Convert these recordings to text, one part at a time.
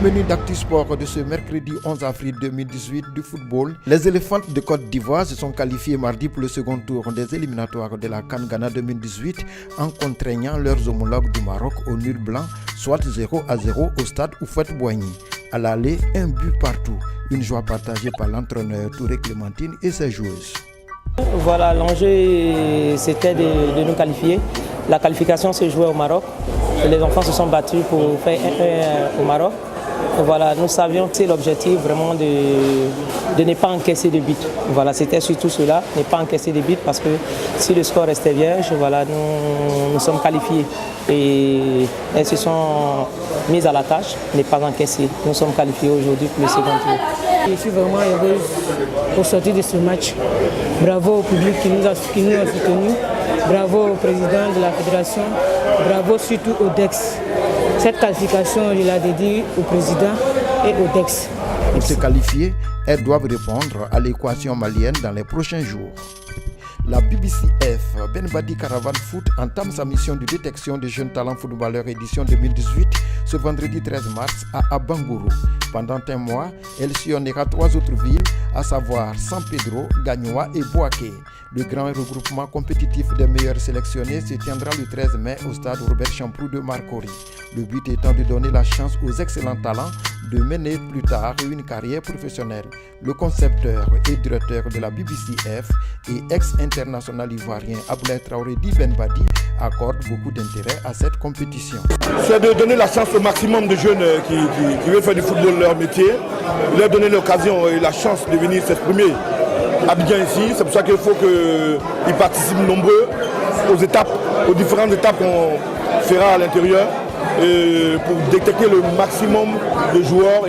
menu d'Actu Sport de ce mercredi 11 avril 2018 du football, les éléphants de Côte d'Ivoire se sont qualifiés mardi pour le second tour des éliminatoires de la CAN Ghana 2018 en contraignant leurs homologues du Maroc au nul blanc, soit 0-0 au stade Houphouët-Boigny. À l'aller, un but partout. Une joie partagée par l'entraîneur Touré Clémentine et ses joueuses. Voilà, l'enjeu c'était de nous qualifier. La qualification s'est jouée au Maroc. Les enfants se sont battus pour faire 1-1 au Maroc. Et voilà, nous savions que c'est l'objectif vraiment de ne pas encaisser de buts. Voilà, c'était surtout cela, ne pas encaisser de buts parce que si le score restait vierge, voilà, nous sommes qualifiés. Et elles se sont mises à la tâche, ne pas encaisser. Nous sommes qualifiés aujourd'hui pour le second tour. Je suis vraiment heureuse pour sortir de ce match. Bravo au public qui nous a soutenus. Bravo au président de la fédération. Bravo surtout au DEX. Cette qualification, je la dédie au président et au DEX. Pour se qualifier, elles doivent répondre à l'équation malienne dans les prochains jours. La BBCF Benbadi Caravan Foot entame sa mission de détection des jeunes talents footballeurs édition 2018 ce vendredi 13 mars à Abangourou. Pendant un mois, elle sillonnera 3 autres villes, à savoir San Pedro, Gagnoa et Boaké. Le grand regroupement compétitif des meilleurs sélectionnés se tiendra le 13 mai au stade Robert Champrou de Marcory. Le but étant de donner la chance aux excellents talents de mener plus tard une carrière professionnelle. Le concepteur et directeur de la BBCF et ex-international ivoirien Abdoulaye Traoré Di Benbadi accorde beaucoup d'intérêt à cette compétition. C'est de donner la chance au maximum de jeunes qui veulent faire du football leur métier, leur donner l'occasion et la chance de venir s'exprimer à Abidjan ici. C'est pour ça qu'il faut qu'ils participent nombreux aux différentes étapes qu'on fera à l'intérieur pour détecter le maximum de joueurs.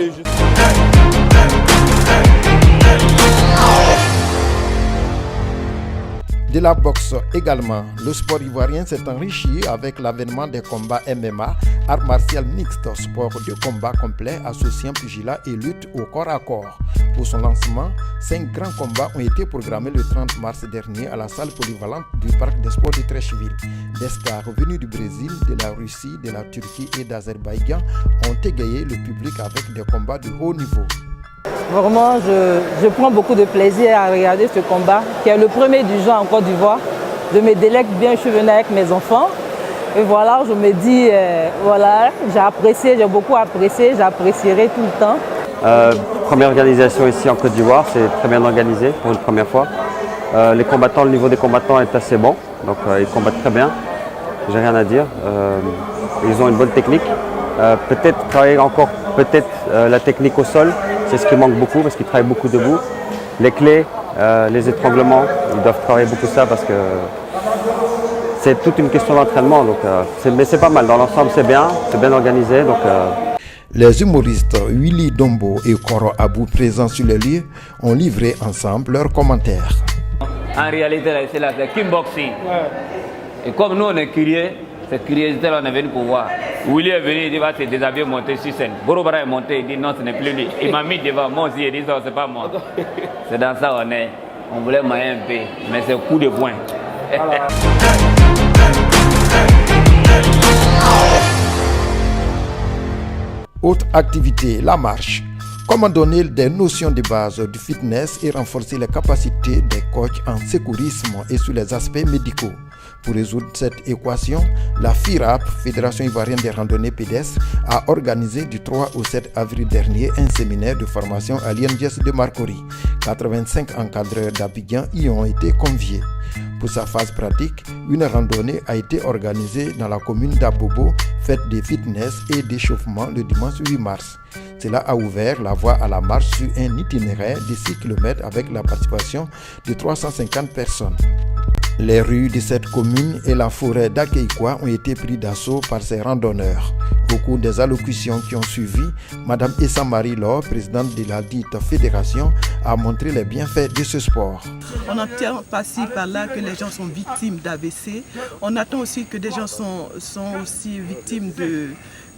De la boxe également, le sport ivoirien s'est enrichi avec l'avènement des combats MMA, art martial mixte, sport de combat complet associant pugilat et lutte au corps à corps. Pour son lancement, 5 grands combats ont été programmés le 30 mars dernier à la salle polyvalente du parc des sports de Treichville. Des stars venus du Brésil, de la Russie, de la Turquie et d'Azerbaïdjan ont égayé le public avec des combats de haut niveau. Vraiment, je prends beaucoup de plaisir à regarder ce combat, qui est le premier du genre en Côte d'Ivoire. Je me délecte bien, je suis venue avec mes enfants. Et voilà, je me dis, voilà, j'ai beaucoup apprécié, j'apprécierai tout le temps. Première organisation ici en Côte d'Ivoire, c'est très bien organisé pour une première fois. Les combattants, le niveau des combattants est assez bon, donc ils combattent très bien, j'ai rien à dire. Ils ont une bonne technique. Peut-être travailler encore la technique au sol, c'est ce qui manque beaucoup parce qu'ils travaillent beaucoup debout. Les clés, les étranglements, ils doivent travailler beaucoup ça parce que c'est toute une question d'entraînement. Mais c'est pas mal, dans l'ensemble c'est bien organisé. Les humoristes Willy Dombo et Koro Abou présents sur les lieux ont livré ensemble leurs commentaires. En réalité, c'est kickboxing. Ouais. Et comme nous on est curieux, cette curiosité là on est venu pour voir. Willy est venu, il va se déshabiller, monter sur scène. Borobara est monté, il dit non, ce n'est plus lui. Il m'a mis devant, moi aussi, il dit non, c'est pas moi. C'est dans ça on est. On voulait mailler un peu, mais c'est coup de poing. Voilà. Autre activité, la marche. Comment donner des notions de base du fitness et renforcer les capacités des coachs en secourisme et sur les aspects médicaux. Pour résoudre cette équation, la FIRAP, Fédération Ivoirienne des Randonnées Pédestres, a organisé du 3 au 7 avril dernier un séminaire de formation à l'INGS de Marcory. 85 encadreurs d'Abidjan y ont été conviés. Pour sa phase pratique, une randonnée a été organisée dans la commune d'Abobo, fête de fitness et d'échauffement le dimanche 8 mars. Cela a ouvert la voie à la marche sur un itinéraire de 6 km avec la participation de 350 personnes. Les rues de cette commune et la forêt d'Akeikwa ont été pris d'assaut par ces randonneurs. Au cours des allocutions qui ont suivi, Mme Essa Marie Laure, présidente de la dite fédération, a montré les bienfaits de ce sport. On entend par-ci par-là que les gens sont victimes d'AVC. On attend aussi que des gens sont aussi victimes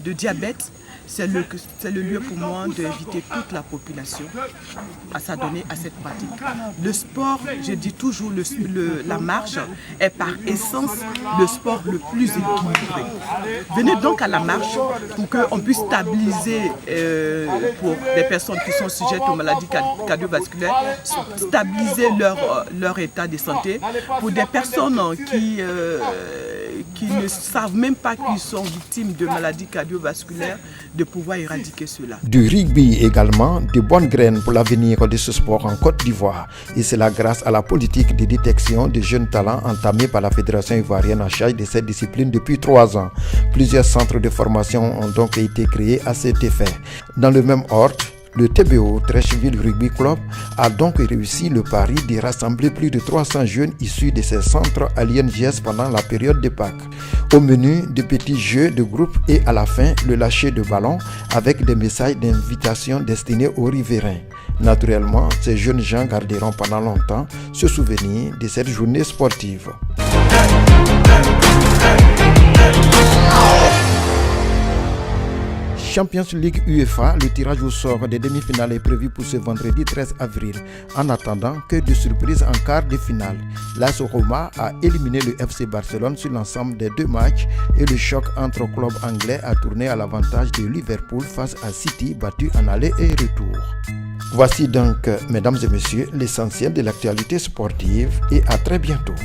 de diabète. c'est le lieu pour moi d'inviter toute la population à s'adonner à cette pratique. Le sport, je dis toujours, la marche est par essence le sport le plus équilibré. Venez donc à la marche pour qu'on puisse stabiliser pour des personnes qui sont sujettes aux maladies cardiovasculaires, stabiliser leur état de santé. Pour des personnes qui ne savent même pas qu'ils sont victimes de maladies cardiovasculaires, de pouvoir éradiquer cela. Du rugby également, de bonnes graines pour l'avenir de ce sport en Côte d'Ivoire. Et cela grâce à la politique de détection des jeunes talents entamée par la Fédération ivoirienne en charge de cette discipline depuis 3 ans. Plusieurs centres de formation ont donc été créés à cet effet. Dans le même ordre, le TBO, Treichville Rugby Club, a donc réussi le pari de rassembler plus de 300 jeunes issus de ces centres à l'INGS pendant la période de Pâques. Au menu, de petits jeux de groupe et à la fin, le lâcher de ballon avec des messages d'invitation destinés aux riverains. Naturellement, ces jeunes gens garderont pendant longtemps ce souvenir de cette journée sportive. Champions League UEFA, le tirage au sort des demi-finales est prévu pour ce vendredi 13 avril. En attendant, que de surprises en quart de finale. l'AS Roma a éliminé le FC Barcelone sur l'ensemble des 2 matchs et le choc entre clubs anglais a tourné à l'avantage de Liverpool face à City, battu en aller et retour. Voici donc, mesdames et messieurs, l'essentiel de l'actualité sportive et à très bientôt.